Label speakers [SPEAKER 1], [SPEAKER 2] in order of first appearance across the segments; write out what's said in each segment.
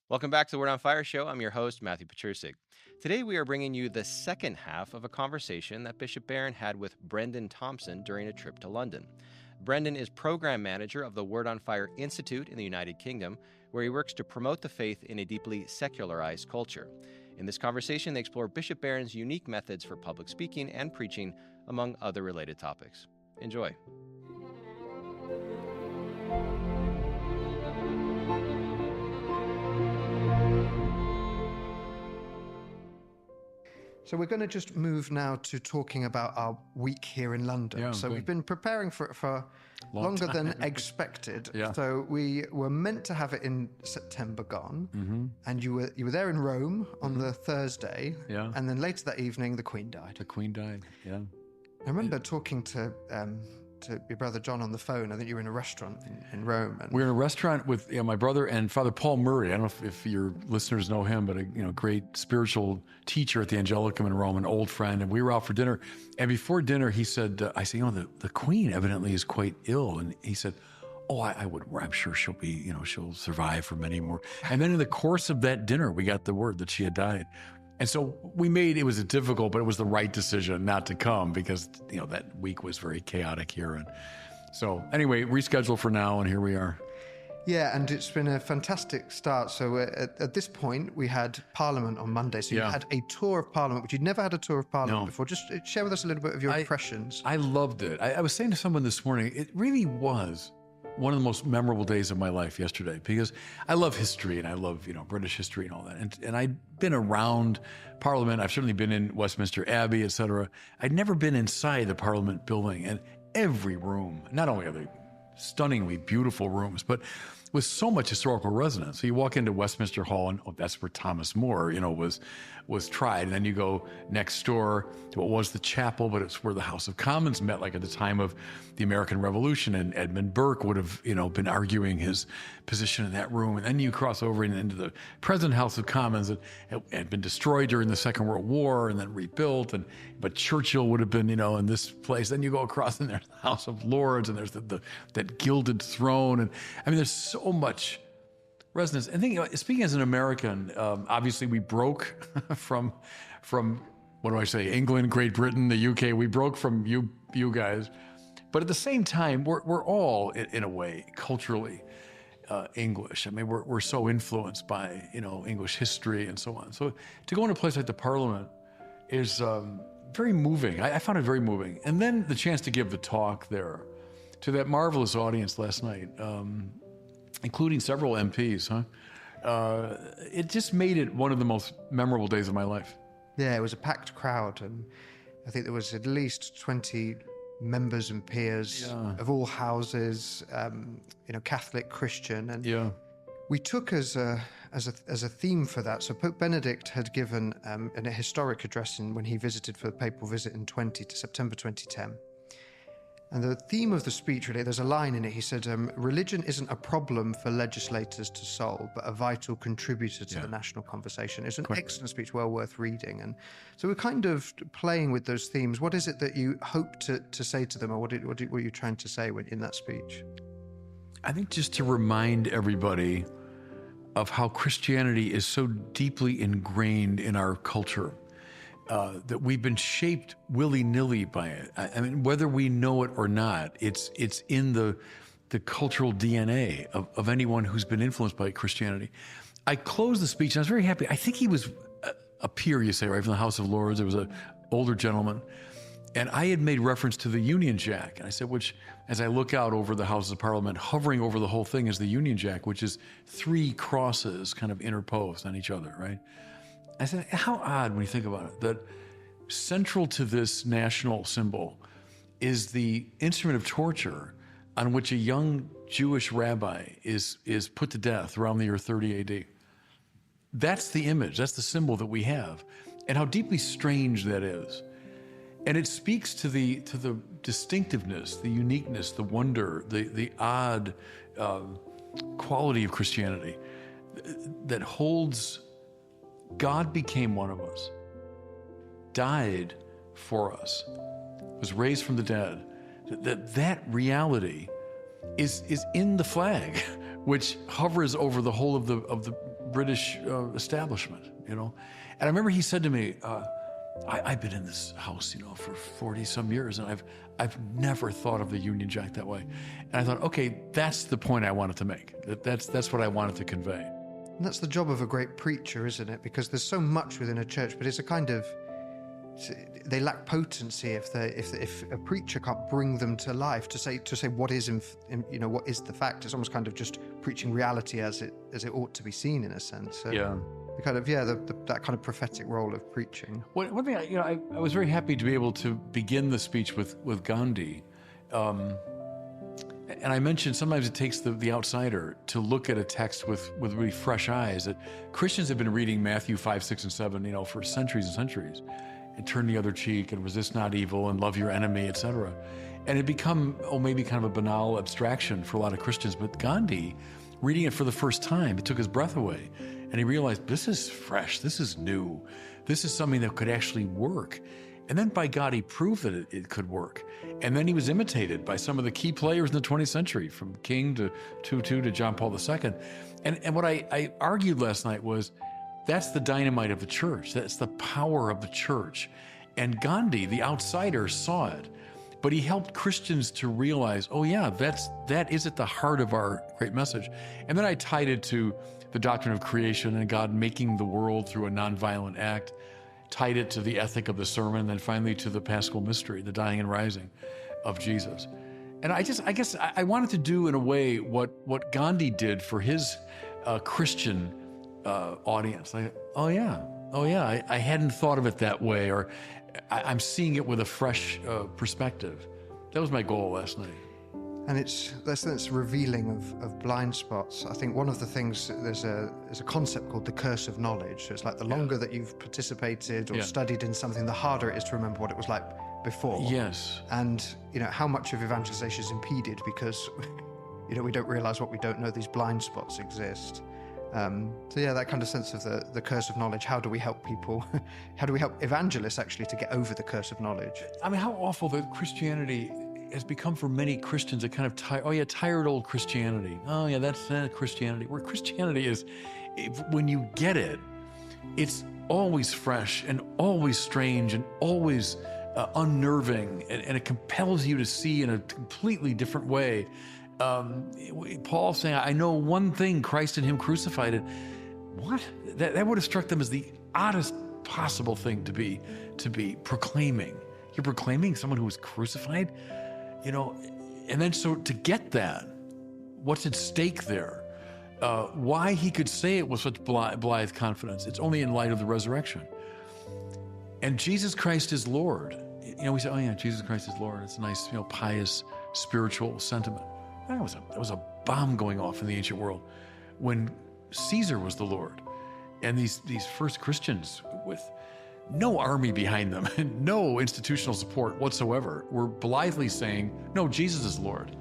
[SPEAKER 1] Welcome back to the Word on Fire show. I'm your host, Matthew Petrusic. Today we are bringing you the second half of a conversation that Bishop Barron had with Brenden Thompson during a trip to London. Brenden is program manager of the Word on Fire Institute in the United Kingdom, where he works to promote the faith in a deeply secularized culture. In this conversation, they explore Bishop Barron's unique methods for public speaking and preaching, among other related topics. Enjoy.
[SPEAKER 2] So we're going to just move now to talking about our week here in London.
[SPEAKER 3] Yeah,
[SPEAKER 2] so
[SPEAKER 3] good.
[SPEAKER 2] we've been preparing for it for longer than expected.
[SPEAKER 3] Yeah.
[SPEAKER 2] So we were meant to have it in September gone, and you were there in Rome on the Thursday,
[SPEAKER 3] Yeah.
[SPEAKER 2] and then later that evening the Queen died.
[SPEAKER 3] The Queen died, yeah.
[SPEAKER 2] I remember talking to your brother John on the phone. I think you were in a restaurant in Rome. And
[SPEAKER 3] We're in a restaurant with my brother and Father Paul Murray. I don't know if your listeners know him, but a great spiritual teacher at the Angelicum in Rome, an old friend. And we were out for dinner. And before dinner, he said, I said, the Queen evidently is quite ill. And he said, oh, I'm sure she'll be, she'll survive for many more. And then in the course of that dinner, we got the word that she had died. And so it was difficult, but it was the right decision not to come because, that week was very chaotic here. And so anyway, rescheduled for now, and here we are.
[SPEAKER 2] yeah, and it's been a fantastic start. So at this point, we had Parliament on Monday. So you
[SPEAKER 3] Yeah.
[SPEAKER 2] had a tour of Parliament, but you'd never had a tour of Parliament
[SPEAKER 3] No.
[SPEAKER 2] before. Just share with us a little bit of your impressions.
[SPEAKER 3] I loved it. I was saying to someone this morning, it really was one of the most memorable days of my life yesterday because I love history and I love, British history and all that. And I'd been around Parliament. I've certainly been in Westminster Abbey, et cetera. I'd never been inside the Parliament building, and every room, not only are they stunningly beautiful rooms, but with so much historical resonance. So you walk into Westminster Hall and that's where Thomas More, was tried. And then you go next door to what was the chapel, but it's where the House of Commons met, like at the time of the American Revolution. And Edmund Burke would have, been arguing his position in that room. And then you cross over into the present House of Commons that had been destroyed during the Second World War and then rebuilt. But Churchill would have been, in this place. Then you go across and there's the House of Lords and there's that gilded throne. And I mean, there's so much resonance. And thinking, speaking as an American, obviously we broke from what do I say, England, Great Britain, the UK. We broke from you guys, but at the same time, we're all in a way culturally English. I mean, we're so influenced by English history and so on. So to go into a place like the Parliament is very moving. I found it very moving. And then the chance to give the talk there to that marvelous audience last night. Including several MPs, it just made it one of the most memorable days of my life.
[SPEAKER 2] Yeah, it was a packed crowd, and I think there was at least 20 members and peers of all houses, Catholic, Christian, and we took as a theme for that. So Pope Benedict had given a historic address when he visited for the papal visit in September 2010. And the theme of the speech, really, there's a line in it. He said, religion isn't a problem for legislators to solve, but a vital contributor to the national conversation. It's an excellent speech, well worth reading. And so we're kind of playing with those themes. What is it that you hope to say to them, or what were you trying to say in that speech?
[SPEAKER 3] I think just to remind everybody of how Christianity is so deeply ingrained in our culture. That we've been shaped willy-nilly by it. I mean, whether we know it or not, it's in the cultural DNA of anyone who's been influenced by Christianity. I closed the speech and I was very happy. I think he was a peer, you say, right, from the House of Lords. There was an older gentleman. And I had made reference to the Union Jack. And I said, which, as I look out over the Houses of Parliament, hovering over the whole thing is the Union Jack, which is 3 crosses kind of interposed on each other, right? I said, how odd when you think about it, that central to this national symbol is the instrument of torture on which a young Jewish rabbi is put to death around the year 30 AD. That's the image, that's the symbol that we have, and how deeply strange that is. And it speaks to the distinctiveness, the uniqueness, the wonder, the odd quality of Christianity that holds God became one of us, died for us, was raised from the dead. That reality is in the flag, which hovers over the whole of the British establishment, And I remember he said to me, I've been in this house, for 40 some years, and I've never thought of the Union Jack that way. And I thought, okay, that's the point I wanted to make. That's what I wanted to convey.
[SPEAKER 2] And that's the job of a great preacher, isn't it? Because there's so much within a church, but it's a kind of, they lack potency if a preacher can't bring them to life to say what is what is the fact. It's almost kind of just preaching reality as it ought to be seen, in a sense. So the kind of that kind of prophetic role of preaching.
[SPEAKER 3] One thing I was very happy to be able to begin the speech with Gandhi. And I mentioned sometimes it takes the outsider to look at a text with really fresh eyes. That Christians have been reading Matthew 5, 6, and 7, for centuries and centuries. And turn the other cheek and resist not evil and love your enemy, etc. And it become maybe kind of a banal abstraction for a lot of Christians. But Gandhi, reading it for the first time, it took his breath away. And he realized, this is fresh, this is new. This is something that could actually work. And then by God, he proved that it could work. And then he was imitated by some of the key players in the 20th century, from King to Tutu to John Paul II. And what I argued last night was, that's the dynamite of the church. That's the power of the church. And Gandhi, the outsider, saw it. But he helped Christians to realize, oh yeah, that is at the heart of our great message. And then I tied it to the doctrine of creation and God making the world through a nonviolent act, tied it to the ethic of the sermon, and then finally to the Paschal mystery, the dying and rising of Jesus. And I guess I wanted to do in a way what Gandhi did for his Christian audience. I hadn't thought of it that way, or I'm seeing it with a fresh perspective. That was my goal last night.
[SPEAKER 2] And that's revealing of blind spots. I think one of the things, there's a concept called the curse of knowledge. So it's like the longer that you've participated or studied in something, the harder it is to remember what it was like before.
[SPEAKER 3] Yes.
[SPEAKER 2] And how much of evangelization is impeded because we don't realize what we don't know. These blind spots exist. That kind of sense of the curse of knowledge. How do we help people? How do we help evangelists actually to get over the curse of knowledge? I
[SPEAKER 3] mean, how awful that Christianity has become for many Christians a kind of tired old Christianity. Oh yeah, that's Christianity. Where Christianity is, when you get it, it's always fresh and always strange and always unnerving, and it compels you to see in a completely different way. Paul saying, I know one thing, Christ and him crucified. And what? That would have struck them as the oddest possible thing to be proclaiming. You're proclaiming someone who was crucified? And then so to get that, what's at stake there? Why he could say it with such blithe confidence, it's only in light of the resurrection. And Jesus Christ is Lord. We say, oh yeah, Jesus Christ is Lord. It's a nice, pious, spiritual sentiment. That was a bomb going off in the ancient world when Caesar was the Lord. And these first Christians with no army behind them and no institutional support whatsoever were blithely saying, no, Jesus is Lord.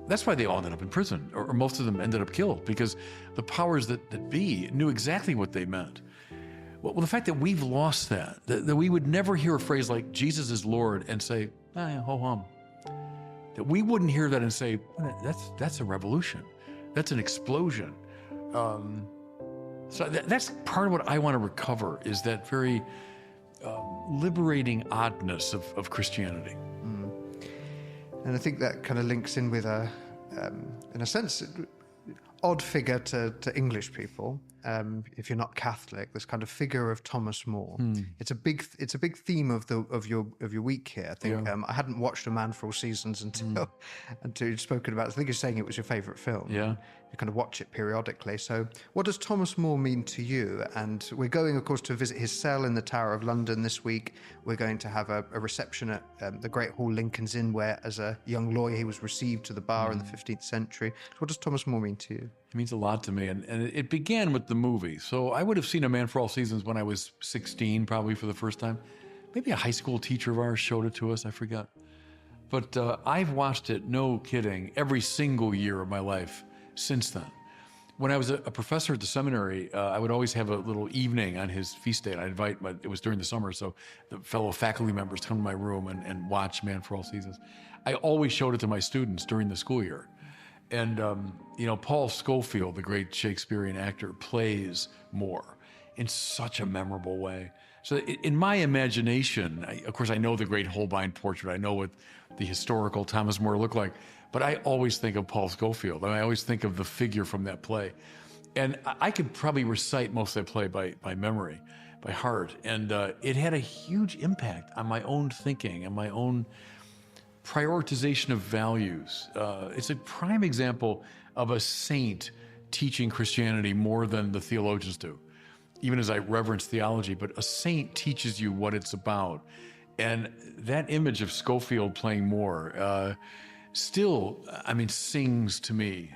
[SPEAKER 3] That's why they all ended up in prison, or most of them ended up killed, because the powers that be knew exactly what they meant. Well, the fact that we've lost that we would never hear a phrase like Jesus is Lord and say, ho-hum. That we wouldn't hear that and say, that's a revolution. That's an explosion. So that's part of what I want to recover, is that very liberating oddness of Christianity.
[SPEAKER 2] And I think that kind of links in with in a sense, odd figure to English people. If you're not Catholic, this kind of figure of Thomas More. It's a big theme of your week here. I think I hadn't watched A Man for All Seasons until you'd spoken about it. I think you're saying it was your favourite film.
[SPEAKER 3] Yeah.
[SPEAKER 2] You kind of watch it periodically. So what does Thomas More mean to you? And we're going, of course, to visit his cell in the Tower of London this week. We're going to have a reception at the Great Hall Lincoln's Inn, where as a young lawyer he was received to the bar in the 15th century. So what does Thomas More mean to you?
[SPEAKER 3] It means a lot to me, and it began with the movie. So I would have seen A Man for All Seasons when I was 16, probably for the first time. Maybe a high school teacher of ours showed it to us, I forgot. But I've watched it, no kidding, every single year of my life since then. When I was a professor at the seminary, I would always have a little evening on his feast day. And I'd invite, it was during the summer, so the fellow faculty members come to my room and watch Man for All Seasons. I always showed it to my students during the school year. And, Paul Scofield, the great Shakespearean actor, plays Moore in such a memorable way. So in my imagination, of course, I know the great Holbein portrait. I know what the historical Thomas More looked like, but I always think of Paul Scofield. I always think of the figure from that play. And I could probably recite most of that play by memory, by heart. And it had a huge impact on my own thinking and my own prioritization of values. It's a prime example of a saint teaching Christianity more than the theologians do, even as I reverence theology, but a saint teaches you what it's about. And that image of Scofield playing Moore still, sings to me.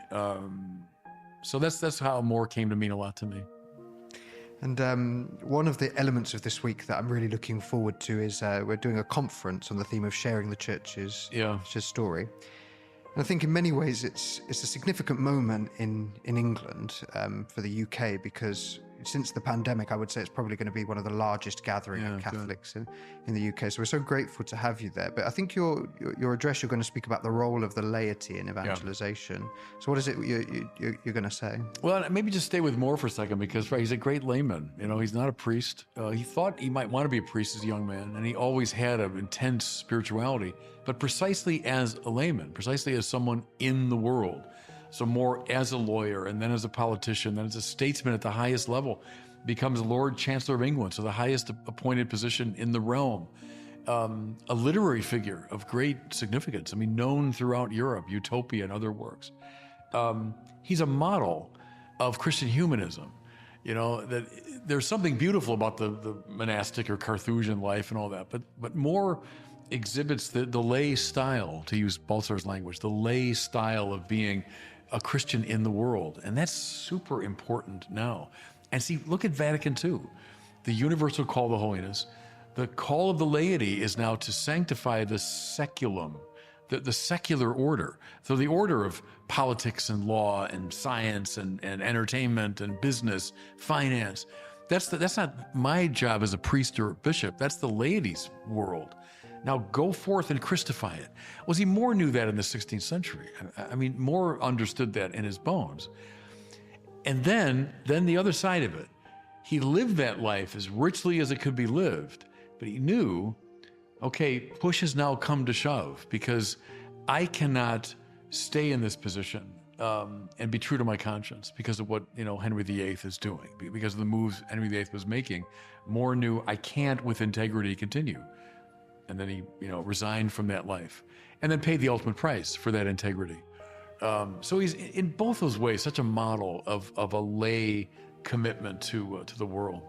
[SPEAKER 3] So that's how Moore came to mean a lot to me.
[SPEAKER 2] And one of the elements of this week that I'm really looking forward to is we're doing a conference on the theme of sharing the church's story. And I think in many ways it's a significant moment in England for the UK, because since the pandemic, I would say it's probably going to be one of the largest gathering of Catholics in the UK. So we're so grateful to have you there. But I think your address, you're going to speak about the role of the laity in evangelization. Yeah. So what is it you're going to say? Well,
[SPEAKER 3] maybe just stay with Moore for a second, because he's a great layman. He's not a priest. He thought he might want to be a priest as a young man, and he always had an intense spirituality, but precisely as a layman, precisely as someone in the world. So Moore, as a lawyer, and then as a politician, then as a statesman at the highest level, becomes Lord Chancellor of England, so the highest appointed position in the realm. A literary figure of great significance, known throughout Europe, Utopia and other works. He's a model of Christian humanism. That there's something beautiful about the monastic or Carthusian life and all that, but Moore exhibits the lay style, to use Baltzar's language, the lay style of being a Christian in the world. And that's super important now. And see, look at Vatican II, the universal call to holiness. The call of the laity is now to sanctify the seculum, the secular order. So the order of politics and law and science and entertainment and business, finance. That's not my job as a priest or a bishop. That's the laity's world. Now go forth and Christify it. Well, see, Moore knew that in the 16th century. Moore understood that in his bones. And then the other side of it, he lived that life as richly as it could be lived, but he knew, okay, push has now come to shove, because I cannot stay in this position and be true to my conscience because of what Henry VIII is doing, because of the moves Henry VIII was making. Moore knew, I can't with integrity continue. And then he, resigned from that life, and then paid the ultimate price for that integrity. So he's in both those ways such a model of a lay commitment to the world.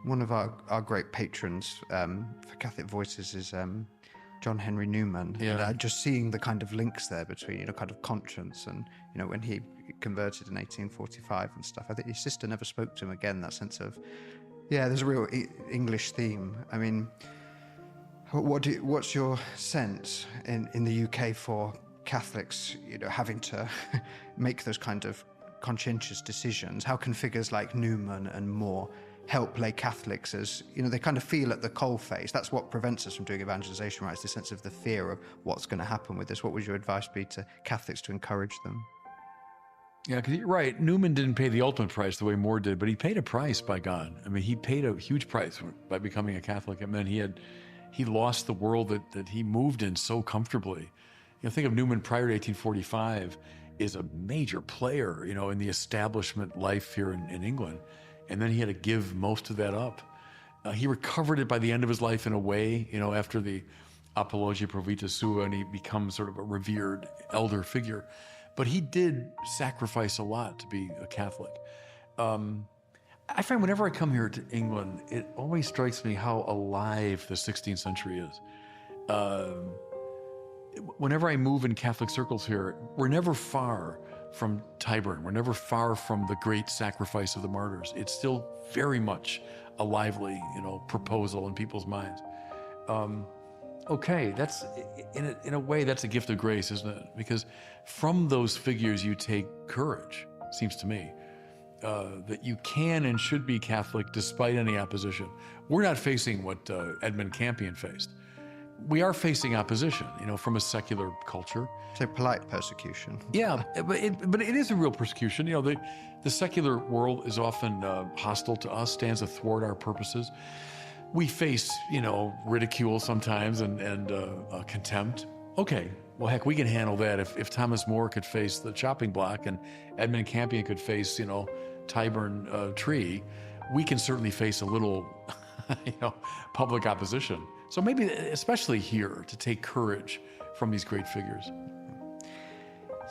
[SPEAKER 2] One of our great patrons for Catholic Voices is John Henry Newman.
[SPEAKER 3] Yeah.
[SPEAKER 2] And just seeing the kind of links there between kind of conscience and when he converted in 1845 and stuff. I think his sister never spoke to him again. That sense of there's a real English theme. What's your sense in the UK for Catholics, having to make those kind of conscientious decisions? How can figures like Newman and Moore help lay Catholics as, they kind of feel at the coalface? That's what prevents us from doing evangelization, right? It's the sense of the fear of what's going to happen with this. What would your advice be to Catholics to encourage them?
[SPEAKER 3] Yeah, because you're right. Newman didn't pay the ultimate price the way Moore did, but he paid a price by God. He paid a huge price by becoming a Catholic. He lost the world that he moved in so comfortably. Think of Newman prior to 1845 is a major player, in the establishment life here in England. And then he had to give most of that up. He recovered it by the end of his life in a way, after the Apologia Pro Vita Sua, and he becomes sort of a revered elder figure. But he did sacrifice a lot to be a Catholic. I find whenever I come here to England, it always strikes me how alive the 16th century is. Whenever I move in Catholic circles here, we're never far from Tyburn. We're never far from the great sacrifice of the martyrs. It's still very much a lively, proposal in people's minds. Okay, that's in a way that's a gift of grace, isn't it? Because from those figures you take courage, seems to me. That you can and should be Catholic despite any opposition. We're not facing what Edmund Campion faced. we are facing opposition, from a secular culture.
[SPEAKER 2] So polite persecution.
[SPEAKER 3] Yeah, but it is a real persecution. The secular world is often hostile to us, stands athwart our purposes. We face, ridicule sometimes and contempt. Okay, well, heck, we can handle that. If Thomas More could face the chopping block and Edmund Campion could face, Tyburn Tree, we can certainly face a little, public opposition. So maybe, especially here, to take courage from these great figures.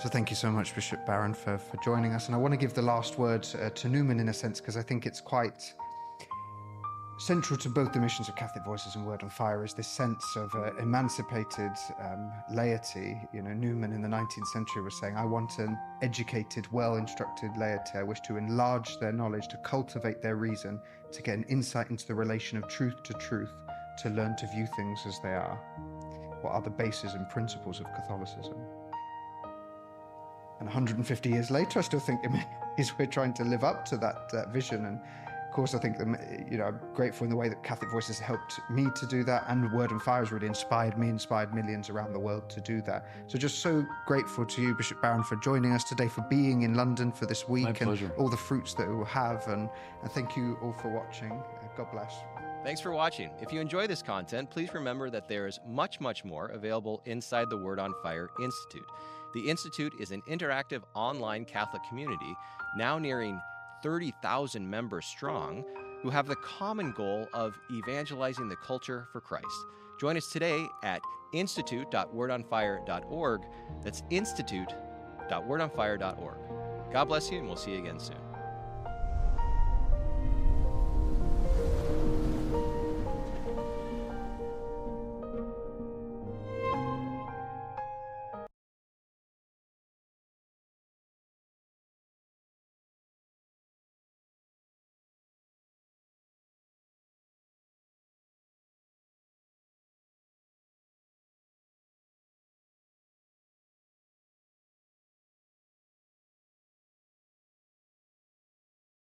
[SPEAKER 2] So thank you so much, Bishop Barron, for joining us. And I want to give the last word to Newman in a sense, because I think it's quite central to both the missions of Catholic Voices and Word on Fire is this sense of emancipated laity. Newman in the 19th century was saying, I want an educated, well-instructed laity. I wish to enlarge their knowledge, to cultivate their reason, to get an insight into the relation of truth to truth, to learn to view things as they are. What are the bases and principles of Catholicism? And 150 years later, I still think we're trying to live up to that vision. And of course, I think I'm grateful in the way that Catholic Voices helped me to do that, and Word and Fire has really inspired millions around the world to do that. So just so grateful to you, Bishop Barron, for joining us today, for being in London for this week.
[SPEAKER 3] My pleasure.
[SPEAKER 2] And all the fruits that it will have. And thank you all for watching. God bless.
[SPEAKER 1] Thanks for watching. If you enjoy this content, please remember that there is much, much more available inside the Word on Fire Institute. The Institute is an interactive online Catholic community now nearing 30,000 members strong who have the common goal of evangelizing the culture for Christ. Join us today at institute.wordonfire.org. That's institute.wordonfire.org. God bless you, and we'll see you again soon.